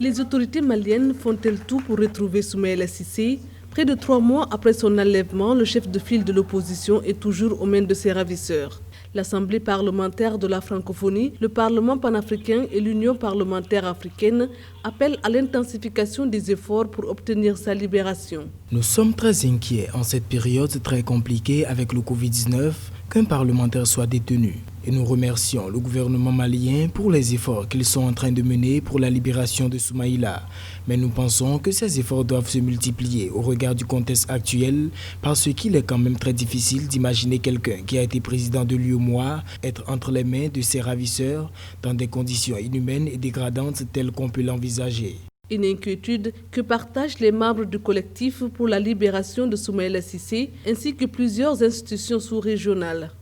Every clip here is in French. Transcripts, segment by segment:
Les autorités maliennes font-elles tout pour retrouver Soumaïla Cissé? Près de 3 mois après son enlèvement, le chef de file de l'opposition est toujours aux mains de ses ravisseurs. L'Assemblée parlementaire de la francophonie, le Parlement panafricain et l'Union parlementaire africaine appellent à l'intensification des efforts pour obtenir sa libération. Nous sommes très inquiets en cette période très compliquée avec le Covid-19 qu'un parlementaire soit détenu. Et nous remercions le gouvernement malien pour les efforts qu'ils sont en train de mener pour la libération de Soumaïla. Mais nous pensons que ces efforts doivent se multiplier au regard du contexte actuel parce qu'il est quand même très difficile d'imaginer quelqu'un qui a été président de l'UEMOA être entre les mains de ses ravisseurs dans des conditions inhumaines et dégradantes telles qu'on peut l'envisager. Une inquiétude que partagent les membres du collectif pour la libération de Soumaïla Cissé ainsi que plusieurs institutions sous-régionales.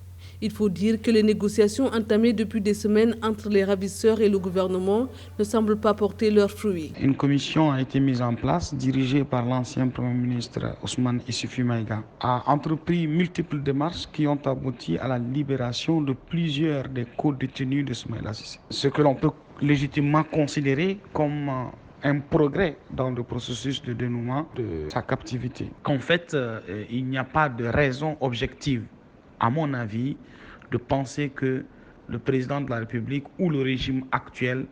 Il faut dire que les négociations entamées depuis des semaines entre les ravisseurs et le gouvernement ne semblent pas porter leurs fruits. Une commission a été mise en place, dirigée par l'ancien Premier ministre Ousmane Issoufou Maïga, a entrepris multiples démarches qui ont abouti à la libération de plusieurs des co-détenus de Soumaïla Cissé. Ce que l'on peut légitimement considérer comme un progrès dans le processus de dénouement de sa captivité. Qu'en fait, il n'y a pas de raison objective, à mon avis, de penser que le président de la République ou le régime actuel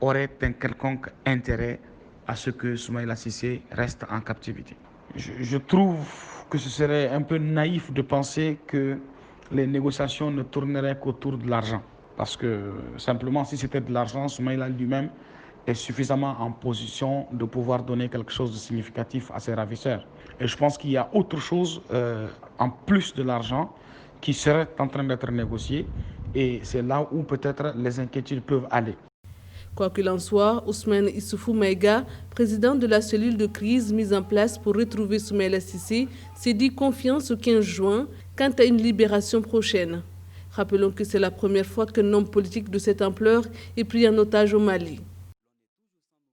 aurait un quelconque intérêt à ce que Soumaïla Cissé reste en captivité. Je trouve que ce serait un peu naïf de penser que les négociations ne tourneraient qu'autour de l'argent. Parce que simplement, si c'était de l'argent, Soumaïla lui-même est suffisamment en position de pouvoir donner quelque chose de significatif à ses ravisseurs. Et je pense qu'il y a autre chose en plus de l'argent qui serait en train d'être négocié, et c'est là où peut-être les inquiétudes peuvent aller. Quoi qu'il en soit, Ousmane Issoufou Maïga, président de la cellule de crise mise en place pour retrouver Soumaïla Cissé, s'est dit confiant ce 15 juin quant à une libération prochaine. Rappelons que c'est la première fois qu'un homme politique de cette ampleur est pris en otage au Mali.